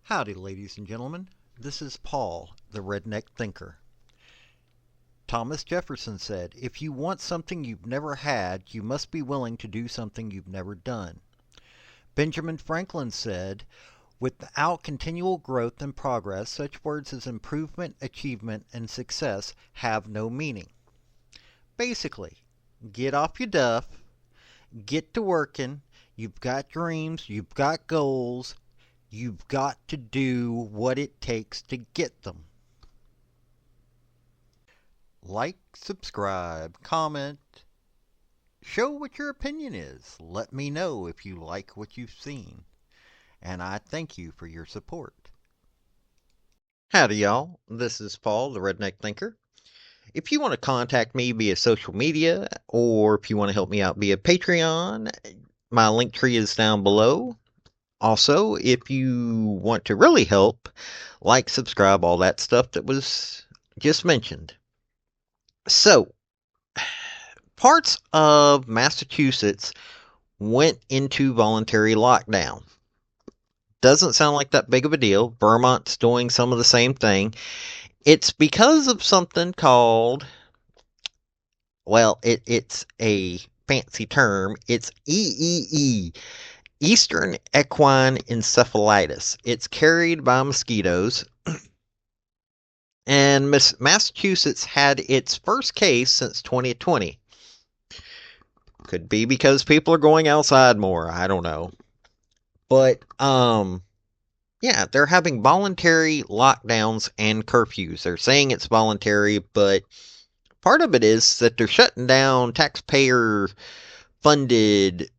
Howdy, ladies and gentlemen. This is Paul, the Redneck Thinker. Thomas Jefferson said, "If you want something you've never had, you must be willing to do something you've never done." Benjamin Franklin said, "Without continual growth and progress, such words as improvement, achievement, and success have no meaning." Basically, get off your duff, get to working, you've got dreams, you've got goals, you've got to do what it takes to get them. Like, subscribe, comment, show what your opinion is. Let me know if you like what you've seen. And I thank you for your support. Howdy, y'all. This is Paul, the Redneck Thinker. If you want to contact me via social media, or if you want to help me out via Patreon, my link tree is down below. Also, if you want to really help, like, subscribe, all that stuff that was just mentioned. So, parts of Massachusetts went into voluntary lockdown. Doesn't sound like that big of a deal. Vermont's doing some of the same thing. It's because of something called, well, it's a fancy term. It's EEE. Eastern equine encephalitis. It's carried by mosquitoes, and Massachusetts had its first case since 2020. Could be because people are going outside more. I don't know. But, yeah, they're having voluntary lockdowns and curfews. They're saying it's voluntary, but part of it is that they're shutting down taxpayer-funded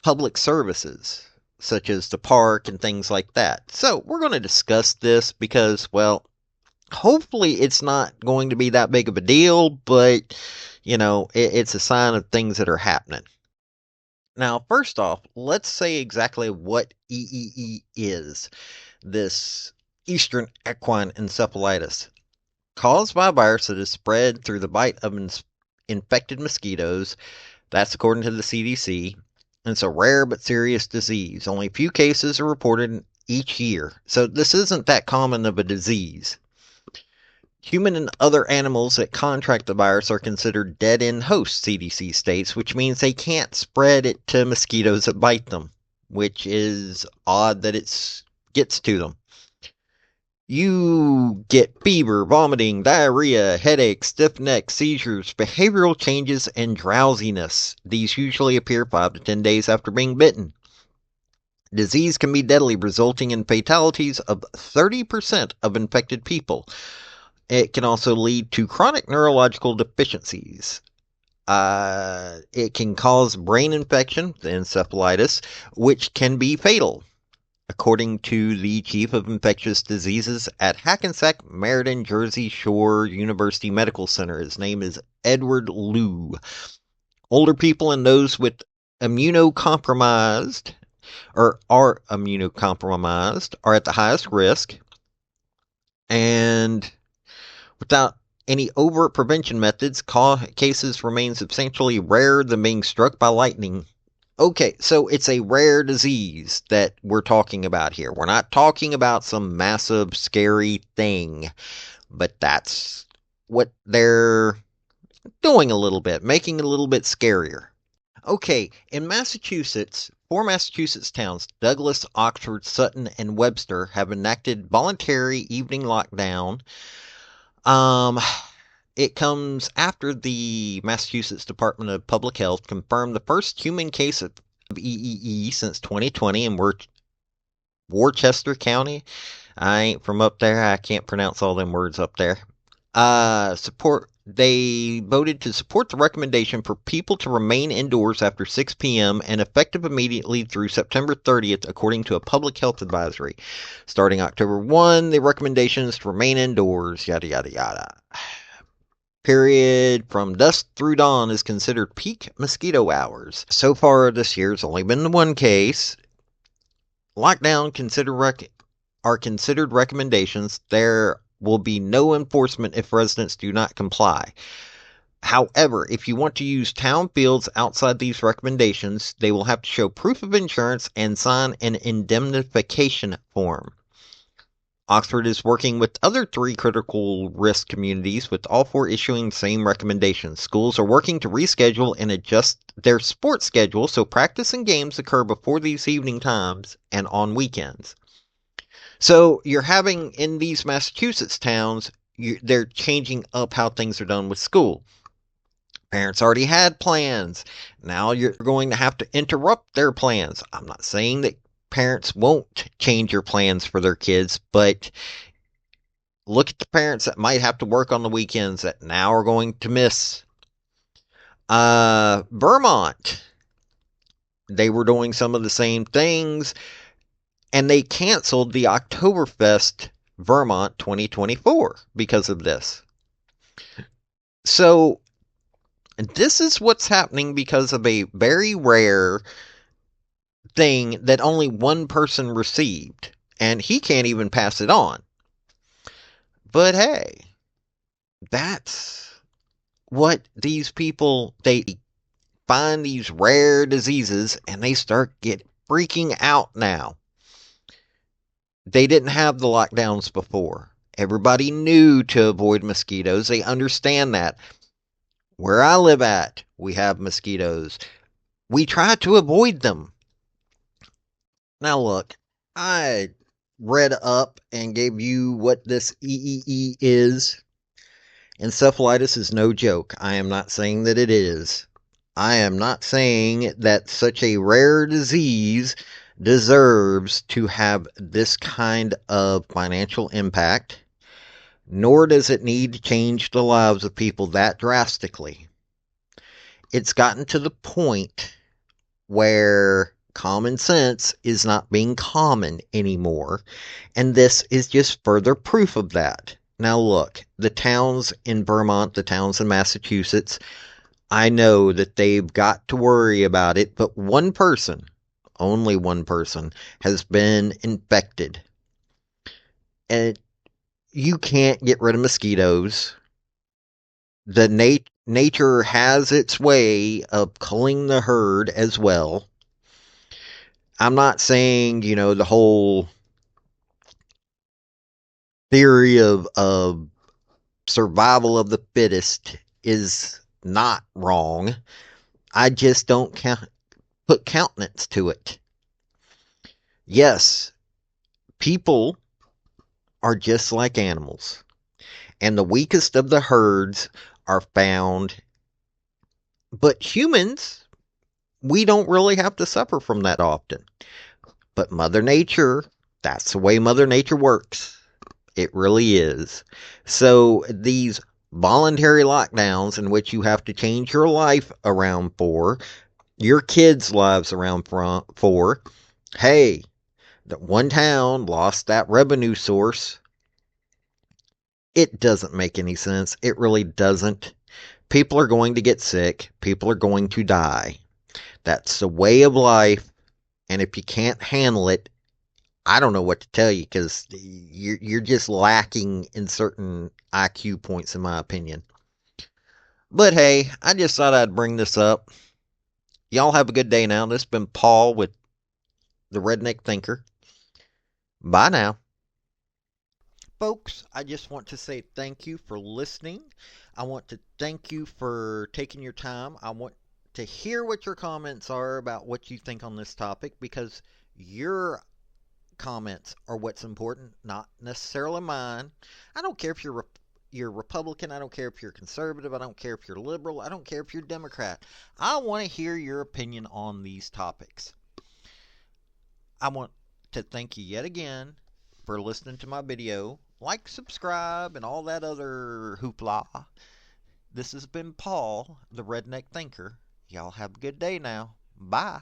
public services, such as the park and things like that. So we're going to discuss this because, well, hopefully it's not going to be that big of a deal, but, you know, it's a sign of things that are happening. Now, first off, let's say exactly what EEE is, this Eastern equine encephalitis, caused by a virus that is spread through the bite of infected mosquitoes. That's according to the CDC. It's a rare but serious disease. Only a few cases are reported each year, so this isn't that common of a disease. Human and other animals that contract the virus are considered dead-end hosts, CDC states, which means they can't spread it to mosquitoes that bite them, which is odd that it gets to them. You get fever, vomiting, diarrhea, headaches, stiff neck, seizures, behavioral changes, and drowsiness. These usually appear 5 to 10 days after being bitten. Disease can be deadly, resulting in fatalities of 30% of infected people. It can also lead to chronic neurological deficiencies. It can cause brain infection, the encephalitis, which can be fatal, according to the chief of infectious diseases at Hackensack Meriden Jersey Shore University Medical Center. His name is Edward Liu. Older people and those with immunocompromised or are immunocompromised are at the highest risk, and without any overt prevention methods, cases remain substantially rarer than being struck by lightning. Okay, so it's a rare disease that we're talking about here. We're not talking about some massive, scary thing, but that's what they're doing a little bit, making it a little bit scarier. Okay, in Massachusetts, 4 Massachusetts towns, Douglas, Oxford, Sutton, and Webster, have enacted voluntary evening lockdown. It comes after the Massachusetts Department of Public Health confirmed the first human case of EEE since 2020 in Worcester County. I ain't from up there. I can't pronounce all them words up there. They voted to support the recommendation for people to remain indoors after 6 p.m. and effective immediately through September 30th, according to a public health advisory. Starting October 1, the recommendation is to remain indoors, yada, yada, yada. Period from dusk through dawn is considered peak mosquito hours. So far this year, it's only been one case. Lockdown are considered recommendations. There will be no enforcement if residents do not comply. However, if you want to use town fields outside these recommendations, they will have to show proof of insurance and sign an indemnification form. Oxford is working with other 3 critical risk communities, with all 4 issuing the same recommendations. Schools are working to reschedule and adjust their sports schedule so practice and games occur before these evening times and on weekends. So you're having in these Massachusetts towns, they're changing up how things are done with school. Parents already had plans. Now you're going to have to interrupt their plans. I'm not saying that parents won't change your plans for their kids, but look at the parents that might have to work on the weekends that now are going to miss. Vermont, they were doing some of the same things, and they canceled the Oktoberfest Vermont 2024 because of this. So this is what's happening because of a very rare thing that only one person received, and he can't even pass it on. But hey, that's what these people, they find these rare diseases and they start freaking out now. They didn't have the lockdowns before. Everybody knew to avoid mosquitoes. They understand that. Where I live at, we have mosquitoes. We try to avoid them. Now look, I read up and gave you what this EEE is. Encephalitis is no joke. I am not saying that it is. I am not saying that such a rare disease deserves to have this kind of financial impact, nor does it need to change the lives of people that drastically. It's gotten to the point where common sense is not being common anymore, and this is just further proof of that. Now look, the towns in Vermont, the towns in Massachusetts, I know that they've got to worry about it, but one person, only one person, has been infected. And you can't get rid of mosquitoes. The nature has its way of culling the herd as well. I'm not saying, the whole theory of survival of the fittest is not wrong. I just don't put countenance to it. Yes, people are just like animals, and the weakest of the herds are found. But humans, we don't really have to suffer from that often. But Mother Nature, that's the way Mother Nature works. It really is. So these voluntary lockdowns in which you have to change your life around for, your kids' lives around for, hey, that one town lost that revenue source. It doesn't make any sense. It really doesn't. People are going to get sick. People are going to die. That's the way of life. And if you can't handle it, I don't know what to tell you, because you're just lacking in certain IQ points, in my opinion. But hey, I just thought I'd bring this up. Y'all have a good day now. This has been Paul with the Redneck Thinker. Bye now. Folks, I just want to say thank you for listening. I want to thank you for taking your time. I want to hear what your comments are about what you think on this topic, because your comments are what's important, not necessarily mine. I don't care if you're Republican. I don't care if you're conservative. I don't care if you're liberal. I don't care if you're Democrat. I want to hear your opinion on these topics. I want to thank you yet again for listening to my video. Like, subscribe, and all that other hoopla. This has been Paul, the Redneck Thinker. Y'all have a good day now. Bye.